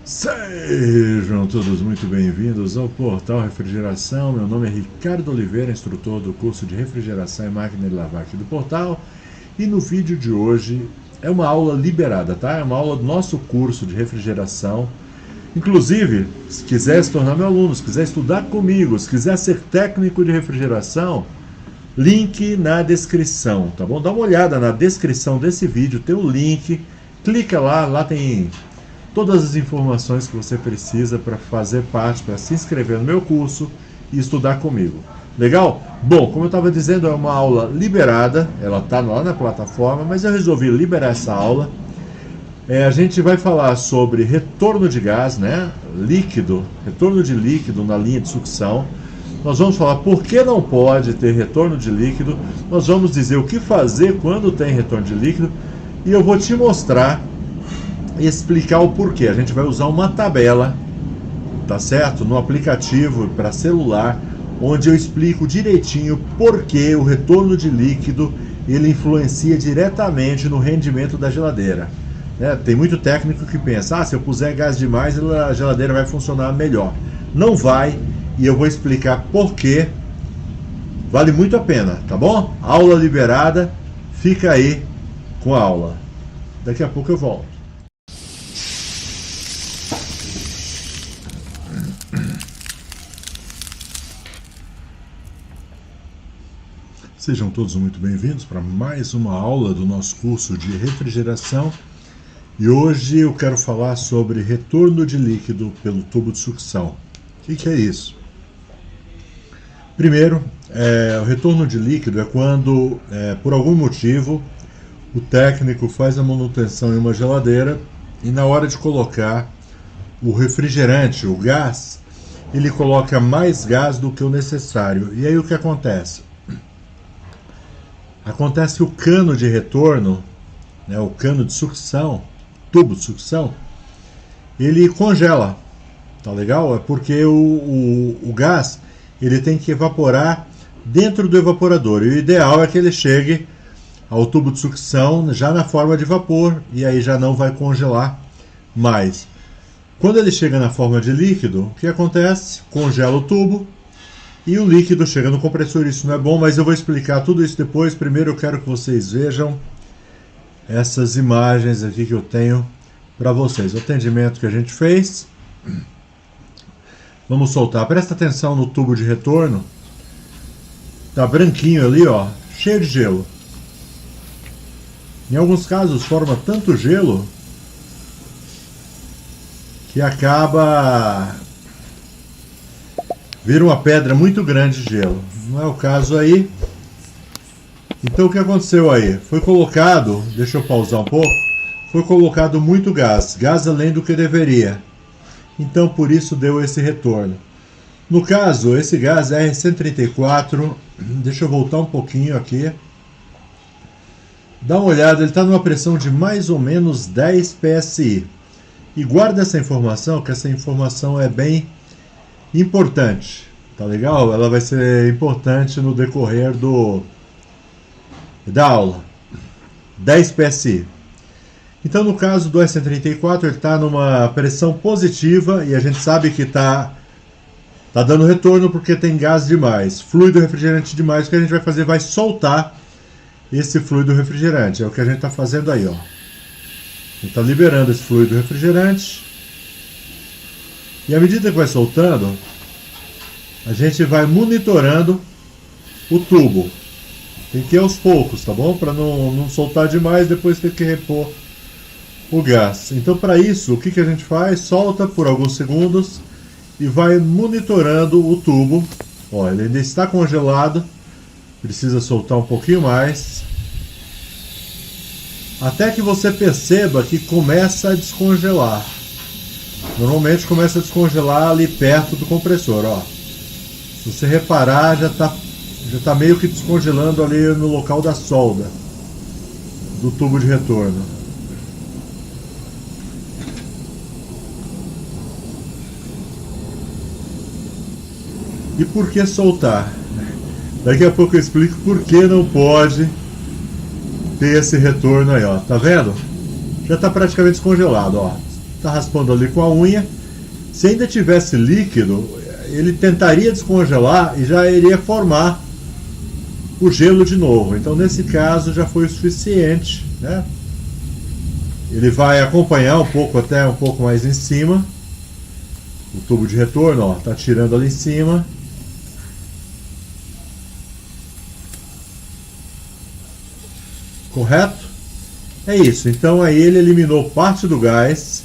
Sejam todos muito bem-vindos ao Portal Refrigeração. Meu nome é Ricardo Oliveira, instrutor do curso de Refrigeração e Máquina de Lavar aqui do Portal. E no vídeo de hoje é uma aula liberada, tá? É uma aula do nosso curso de refrigeração. Inclusive, se quiser se tornar meu aluno, se quiser estudar comigo, se quiser ser técnico de refrigeração, link na descrição, tá bom? Dá uma olhada na descrição desse vídeo, tem o link, clica lá tem todas as informações que você precisa para fazer parte, para se inscrever no meu curso e estudar comigo. Legal? Bom, como eu estava dizendo, é uma aula liberada, ela está lá na plataforma, mas eu resolvi liberar essa aula. A gente vai falar sobre retorno de gás, né? Líquido, retorno de líquido na linha de sucção. Nós vamos falar por que não pode ter retorno de líquido, nós vamos dizer o que fazer quando tem retorno de líquido e eu vou te mostrar e explicar o porquê. A gente vai usar uma tabela, tá certo? No aplicativo para celular, onde eu explico direitinho por que o retorno de líquido ele influencia diretamente no rendimento da geladeira. Tem muito técnico que pensa, se eu puser gás demais a geladeira vai funcionar melhor. Não vai, e eu vou explicar por quê. Vale muito a pena, tá bom? Aula liberada, fica aí com a aula. Daqui a pouco eu volto. Sejam todos muito bem-vindos para mais uma aula do nosso curso de refrigeração. E hoje eu quero falar sobre retorno de líquido pelo tubo de sucção. O que é isso? Primeiro, o retorno de líquido é quando, por algum motivo, o técnico faz a manutenção em uma geladeira e na hora de colocar o refrigerante, o gás, ele coloca mais gás do que o necessário. E aí o que acontece? Acontece que o cano de retorno, o cano de sucção, tubo de sucção, ele congela, tá legal? É porque o gás ele tem que evaporar dentro do evaporador, e o ideal é que ele chegue ao tubo de sucção já na forma de vapor, e aí já não vai congelar mais. Quando ele chega na forma de líquido, o que acontece? Congela o tubo, e o líquido chega no compressor. Isso não é bom, mas eu vou explicar tudo isso depois. Primeiro eu quero que vocês vejam essas imagens aqui que eu tenho para vocês. O atendimento que a gente fez. Vamos soltar. Presta atenção no tubo de retorno. Tá branquinho ali, ó, cheio de gelo. Em alguns casos forma tanto gelo que acaba vira uma pedra muito grande de gelo. Não é o caso aí. Então o que aconteceu aí? Foi colocado, deixa eu pausar um pouco, foi colocado muito gás além do que deveria. Então por isso deu esse retorno. No caso, esse gás R134, deixa eu voltar um pouquinho aqui. Dá uma olhada, ele está numa pressão de mais ou menos 10 PSI. E guarda essa informação, que essa informação é bem importante, tá legal? Ela vai ser importante no decorrer da aula. 10 PSI. Então no caso do S134 ele está numa pressão positiva e a gente sabe que tá dando retorno porque tem gás demais, fluido refrigerante demais. O que a gente vai fazer? Vai soltar esse fluido refrigerante. É o que a gente está fazendo aí, ó. A gente está liberando esse fluido refrigerante. E à medida que vai soltando, a gente vai monitorando o tubo. Tem que ir aos poucos, tá bom? Para não soltar demais, depois ter que repor o gás. Então para isso, o que a gente faz? Solta por alguns segundos e vai monitorando o tubo. Ó, ele ainda está congelado, precisa soltar um pouquinho mais. Até que você perceba que começa a descongelar. Normalmente começa a descongelar ali perto do compressor, ó. Se você reparar, já tá meio que descongelando ali no local da solda do tubo de retorno. E por que soltar? Daqui a pouco eu explico por que não pode ter esse retorno aí, ó. Tá vendo? Já tá praticamente descongelado, ó. Está raspando ali com a unha. Se ainda tivesse líquido, ele tentaria descongelar e já iria formar o gelo de novo. Então nesse caso já foi o suficiente, né? Ele vai acompanhar um pouco, até um pouco mais em cima. O tubo de retorno, ó, tá tirando ali em cima. Correto? É isso. Então aí ele eliminou parte do gás.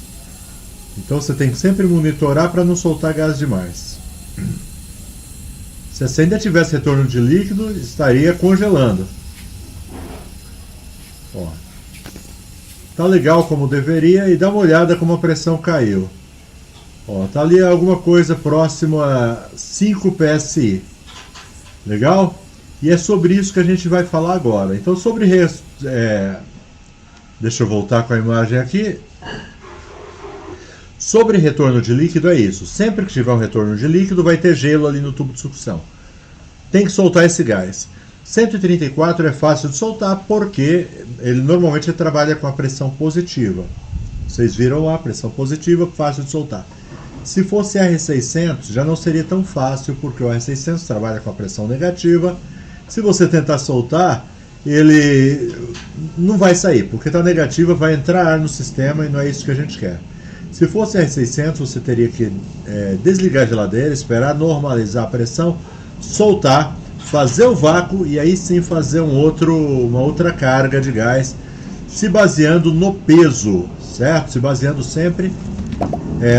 Então você tem que sempre monitorar para não soltar gás demais. Se ainda tivesse retorno de líquido, estaria congelando. Ó. Tá legal como deveria, e dá uma olhada como a pressão caiu. Ó, tá ali alguma coisa próximo a 5 PSI. Legal? E é sobre isso que a gente vai falar agora. Então sobre deixa eu voltar com a imagem aqui. Sobre retorno de líquido é isso. Sempre que tiver um retorno de líquido vai ter gelo ali no tubo de sucção. Tem que soltar esse gás. 134 é fácil de soltar porque ele normalmente trabalha com a pressão positiva. Vocês viram lá, pressão positiva, fácil de soltar. Se fosse R600 já não seria tão fácil porque o R600 trabalha com a pressão negativa. Se você tentar soltar, ele não vai sair, porque está negativa, vai entrar ar no sistema e não é isso que a gente quer. Se fosse R600, você teria que desligar a geladeira, esperar normalizar a pressão, soltar, fazer o vácuo e aí sim fazer uma outra carga de gás, se baseando no peso, certo? Se baseando sempre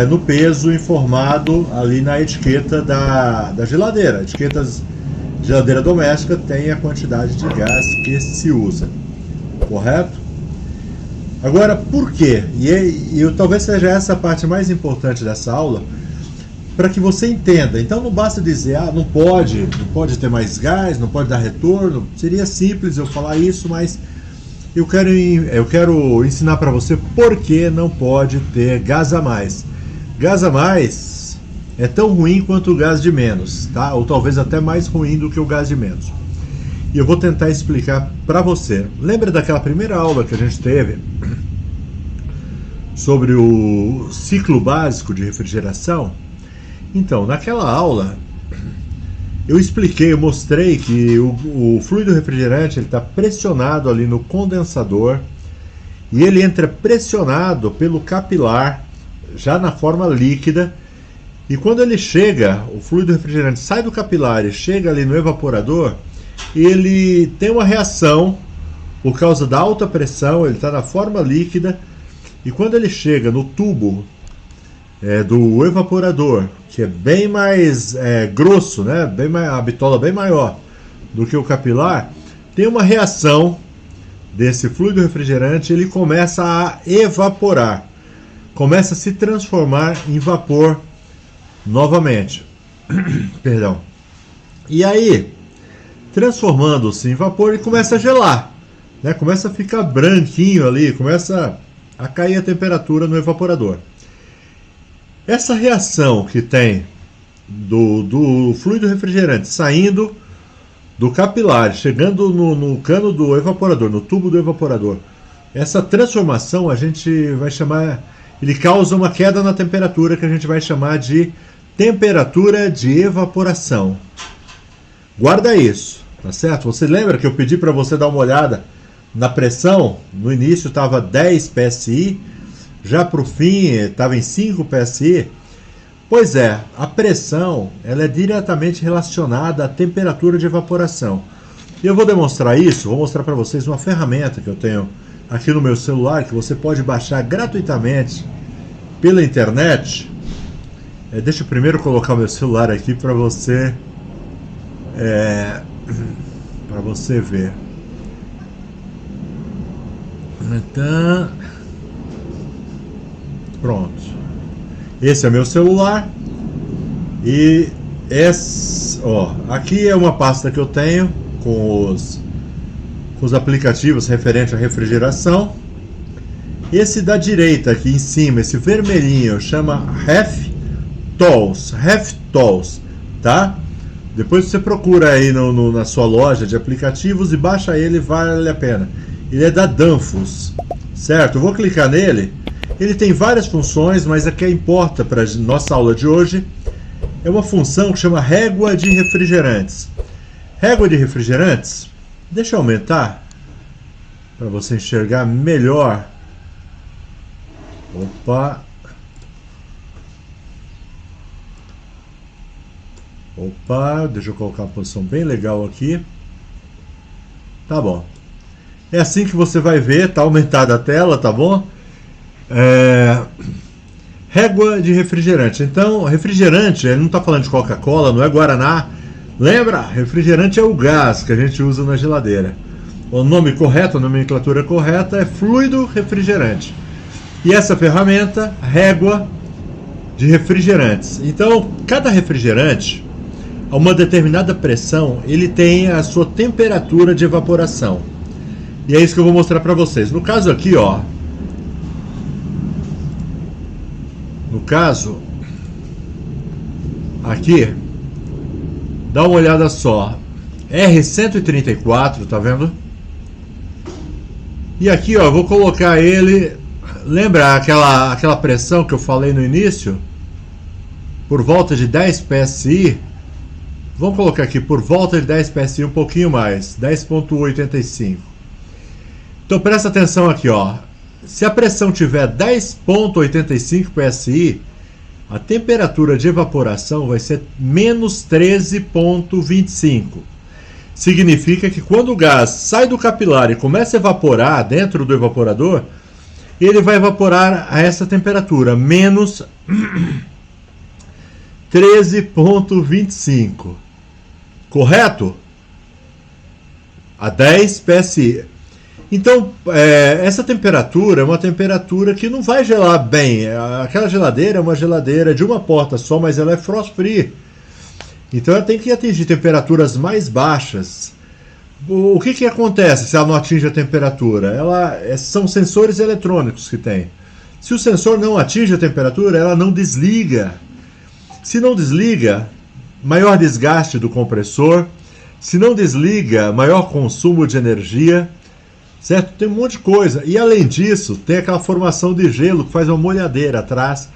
no peso informado ali na etiqueta da geladeira. Etiquetas de geladeira doméstica tem a quantidade de gás que se usa, correto? Agora, por quê? E talvez seja essa a parte mais importante dessa aula, para que você entenda. Então não basta dizer, não pode ter mais gás, não pode dar retorno. Seria simples eu falar isso, mas eu quero ensinar para você por que não pode ter gás a mais. Gás a mais é tão ruim quanto o gás de menos, tá? Ou talvez até mais ruim do que o gás de menos. E eu vou tentar explicar para você. Lembra daquela primeira aula que a gente teve sobre o ciclo básico de refrigeração? Então, naquela aula, eu mostrei que o fluido refrigerante está pressionado ali no condensador e ele entra pressionado pelo capilar, já na forma líquida, e quando ele chega, o fluido refrigerante sai do capilar e chega ali no evaporador, ele tem uma reação por causa da alta pressão, ele está na forma líquida, e quando ele chega no tubo do evaporador, que é bem mais grosso, né? A bitola bem maior do que o capilar, tem uma reação desse fluido refrigerante, ele começa a evaporar, começa a se transformar em vapor novamente. Perdão. E aí, transformando-se em vapor, ele começa a gelar, né? Começa a ficar branquinho ali, começa a cair a temperatura no evaporador. Essa reação que tem do fluido refrigerante saindo do capilar, chegando no cano do evaporador, no tubo do evaporador, essa transformação a gente vai chamar, ele causa uma queda na temperatura que a gente vai chamar de temperatura de evaporação. Guarda isso, tá certo? Você lembra que eu pedi para você dar uma olhada na pressão? No início estava 10 PSI, já para o fim estava em 5 PSI. Pois é, a pressão ela é diretamente relacionada à temperatura de evaporação. E eu vou demonstrar isso, vou mostrar para vocês uma ferramenta que eu tenho aqui no meu celular, que você pode baixar gratuitamente pela internet. Deixa eu primeiro colocar o meu celular aqui para você ver. Então, pronto. Esse é meu celular. E aqui é uma pasta que eu tenho com os aplicativos referentes à refrigeração. Esse da direita aqui em cima, esse vermelhinho, chama RefTools, tá? Depois você procura aí na sua loja de aplicativos e baixa ele, vale a pena. Ele é da Danfoss, certo? Eu vou clicar nele Ele tem várias funções, mas a que importa para a nossa aula de hoje é uma função que chama régua de refrigerantes. Régua de refrigerantes, deixa eu aumentar para você enxergar melhor. Opa! Opa, deixa eu colocar uma posição bem legal aqui. Tá bom. É assim que você vai ver, tá aumentada a tela, tá bom? Régua de refrigerante. Então, refrigerante, ele não está falando de Coca-Cola, não é Guaraná. Lembra? Refrigerante é o gás que a gente usa na geladeira. O nome correto, a nomenclatura correta é fluido refrigerante. E essa ferramenta, régua de refrigerantes. Então, cada refrigerante, a uma determinada pressão, ele tem a sua temperatura de evaporação. E é isso que eu vou mostrar para vocês. No caso aqui, ó. No caso, aqui, dá uma olhada só. R134, tá vendo? E aqui, ó, eu vou colocar ele. Lembra aquela pressão que eu falei no início? Por volta de 10 PSI. Vamos colocar aqui por volta de 10 PSI, um pouquinho mais, 10.85. Então presta atenção aqui, ó. Se a pressão tiver 10.85 PSI, a temperatura de evaporação vai ser menos 13.25. Significa que quando o gás sai do capilar e começa a evaporar dentro do evaporador, ele vai evaporar a essa temperatura, menos 13.25. Correto? A 10 PSI. Então, essa temperatura é uma temperatura que não vai gelar bem. Aquela geladeira é uma geladeira de uma porta só, mas ela é frost free. Então ela tem que atingir temperaturas mais baixas. O que acontece se ela não atinge a temperatura? São sensores eletrônicos que tem. Se o sensor não atinge a temperatura, ela não desliga. Se não desliga, maior desgaste do compressor. Se não desliga, maior consumo de energia. Certo? Tem um monte de coisa. E além disso, tem aquela formação de gelo que faz uma molhadeira atrás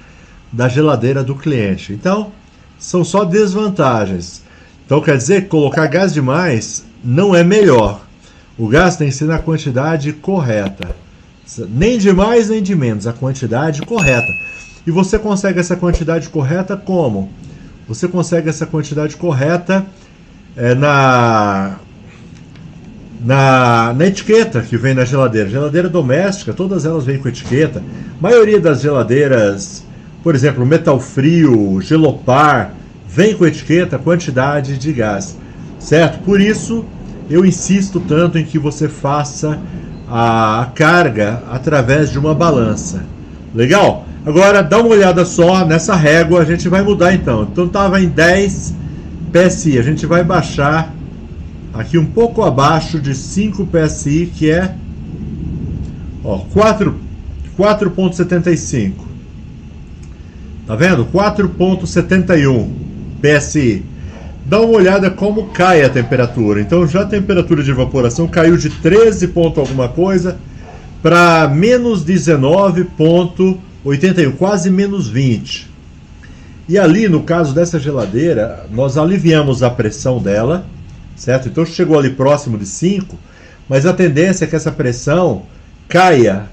da geladeira do cliente. Então, são só desvantagens. Então, quer dizer que colocar gás demais não é melhor. O gás tem que ser na quantidade correta. Nem de mais, nem de menos. A quantidade correta. E você consegue essa quantidade correta como? Você consegue essa quantidade correta na etiqueta que vem na geladeira. Geladeira doméstica, todas elas vêm com etiqueta. A maioria das geladeiras, por exemplo, Metal Frio, Gelopar, vem com etiqueta, quantidade de gás. Certo? Por isso, eu insisto tanto em que você faça a carga através de uma balança. Legal? Agora, dá uma olhada só nessa régua, a gente vai mudar então. Então, estava em 10 PSI, a gente vai baixar aqui um pouco abaixo de 5 PSI, que é 4.75. Tá vendo? 4.71 PSI. Dá uma olhada como cai a temperatura. Então já a temperatura de evaporação caiu de 13 ponto alguma coisa para menos 19.81, quase menos 20. E ali, no caso dessa geladeira, nós aliviamos a pressão dela, certo? Então chegou ali próximo de 5, mas a tendência é que essa pressão caia.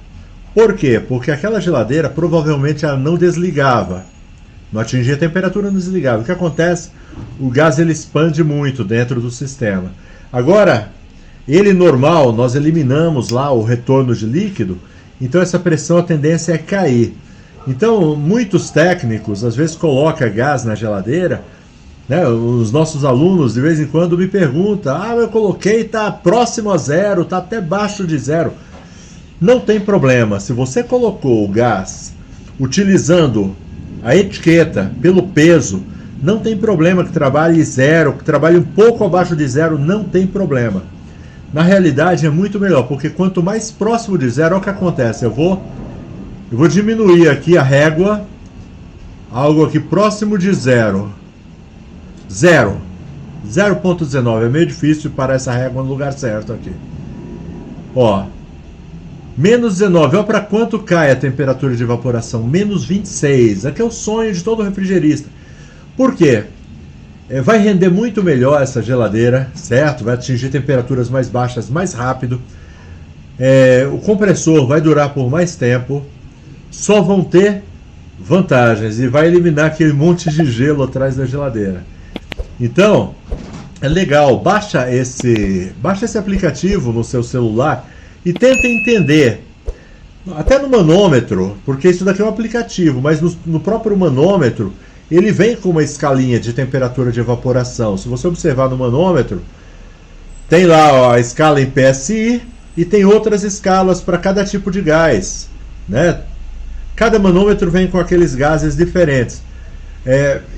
Por quê? Porque aquela geladeira provavelmente ela não desligava. Não atingia a temperatura, não desligava. O que acontece? O gás ele expande muito dentro do sistema. Agora, ele normal, nós eliminamos lá o retorno de líquido, então essa pressão, a tendência é cair. Então, muitos técnicos, às vezes, colocam gás na geladeira, né? Os nossos alunos, de vez em quando, me perguntam, eu coloquei, está próximo a zero, está até baixo de zero. Não tem problema, se você colocou o gás utilizando a etiqueta pelo peso, não tem problema que trabalhe zero, que trabalhe um pouco abaixo de zero, não tem problema. Na realidade é muito melhor, porque quanto mais próximo de zero, olha o que acontece. Eu vou diminuir aqui a régua, algo aqui próximo de zero. 0.19, é meio difícil parar essa régua no lugar certo aqui. Ó, Menos 19, olha para quanto cai a temperatura de evaporação? Menos 26, aqui é o sonho de todo refrigerista. Por quê? Vai render muito melhor essa geladeira, certo? Vai atingir temperaturas mais baixas mais rápido. O compressor vai durar por mais tempo. Só vão ter vantagens e vai eliminar aquele monte de gelo atrás da geladeira. Então, é legal, baixa esse aplicativo no seu celular e tenta entender, até no manômetro, porque isso daqui é um aplicativo, mas no próprio manômetro, ele vem com uma escalinha de temperatura de evaporação. Se você observar no manômetro, tem lá ó, a escala em PSI e tem outras escalas para cada tipo de gás, né? Cada manômetro vem com aqueles gases diferentes.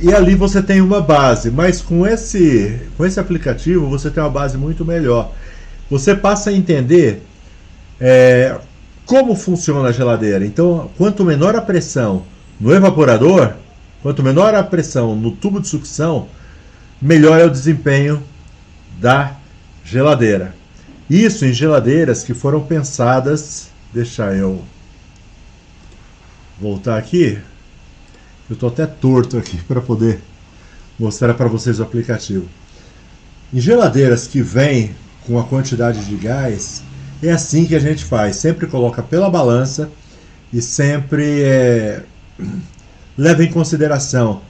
E ali você tem uma base, mas com esse aplicativo você tem uma base muito melhor. Você passa a entender como funciona a geladeira. Então, quanto menor a pressão no evaporador, quanto menor a pressão no tubo de sucção, melhor é o desempenho da geladeira. Isso em geladeiras que foram pensadas... Deixa eu voltar aqui. Eu estou até torto aqui para poder mostrar para vocês o aplicativo. Em geladeiras que vêm com a quantidade de gás, é assim que a gente faz. Sempre coloca pela balança e sempre leva em consideração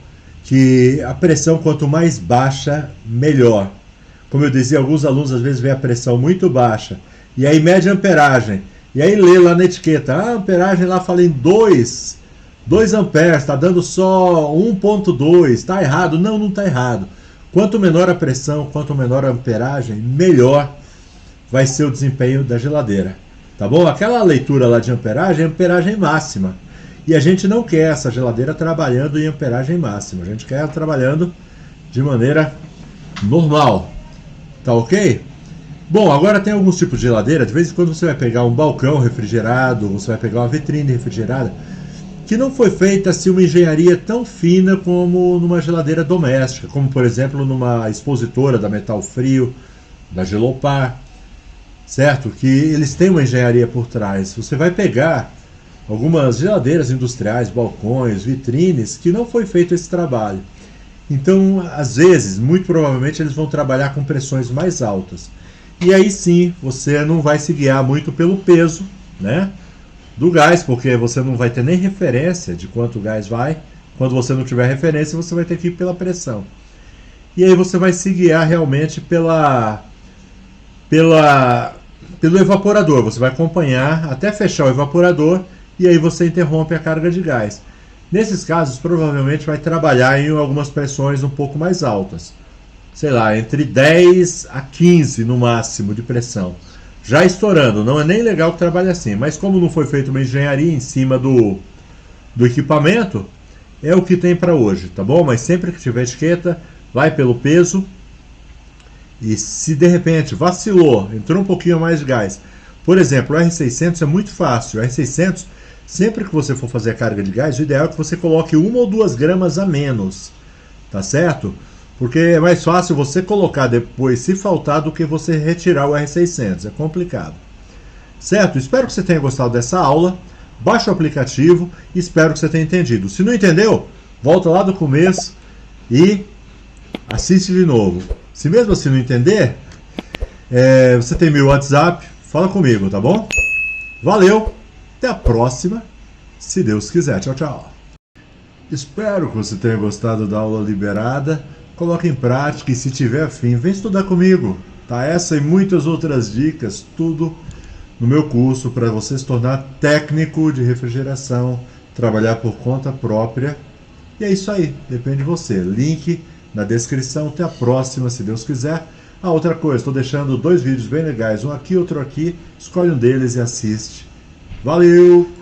que a pressão quanto mais baixa, melhor. Como eu dizia, alguns alunos às vezes veem a pressão muito baixa e aí mede a amperagem. E aí lê lá na etiqueta, a amperagem lá fala em 2 amperes, está dando só 1.2, está errado. Não está errado. Quanto menor a pressão, quanto menor a amperagem, melhor vai ser o desempenho da geladeira. Tá bom? Aquela leitura lá de amperagem é amperagem máxima. E a gente não quer essa geladeira trabalhando em amperagem máxima. A gente quer ela trabalhando de maneira normal. Tá ok? Bom, agora tem alguns tipos de geladeira. De vez em quando você vai pegar um balcão refrigerado, você vai pegar uma vitrine refrigerada, que não foi feita assim uma engenharia tão fina como numa geladeira doméstica, como por exemplo numa expositora da Metal Frio, da Gelopar, certo? Que eles têm uma engenharia por trás. Você vai pegar algumas geladeiras industriais, balcões, vitrines, que não foi feito esse trabalho. Então, às vezes, muito provavelmente, eles vão trabalhar com pressões mais altas. E aí sim, você não vai se guiar muito pelo peso, né, do gás, porque você não vai ter nem referência de quanto gás vai. Quando você não tiver referência, você vai ter que ir pela pressão. E aí você vai se guiar realmente pelo evaporador. Você vai acompanhar até fechar o evaporador e aí você interrompe a carga de gás. Nesses casos, provavelmente vai trabalhar em algumas pressões um pouco mais altas. Sei lá, entre 10 a 15 no máximo de pressão. Já estourando, não é nem legal que trabalhe assim. Mas como não foi feita uma engenharia em cima do equipamento, é o que tem para hoje, tá bom? Mas sempre que tiver etiqueta, vai pelo peso. E se de repente vacilou, entrou um pouquinho mais de gás. Por exemplo, o R600 é muito fácil. O R600, sempre que você for fazer a carga de gás, o ideal é que você coloque 1 ou 2 gramas a menos. Tá certo? Porque é mais fácil você colocar depois, se faltar, do que você retirar o R600. É complicado. Certo? Espero que você tenha gostado dessa aula. Baixe o aplicativo e espero que você tenha entendido. Se não entendeu, volta lá do começo e assiste de novo. Se mesmo assim não entender, você tem meu WhatsApp, fala comigo, tá bom? Valeu, até a próxima, se Deus quiser. Tchau, tchau. Espero que você tenha gostado da aula liberada. Coloque em prática e se tiver afim, vem estudar comigo. Tá? Essa e muitas outras dicas, tudo no meu curso para você se tornar técnico de refrigeração, trabalhar por conta própria. E é isso aí, depende de você. Link na descrição. Até a próxima, se Deus quiser. Outra coisa, estou deixando 2 vídeos bem legais, um aqui, outro aqui. Escolhe um deles e assiste. Valeu!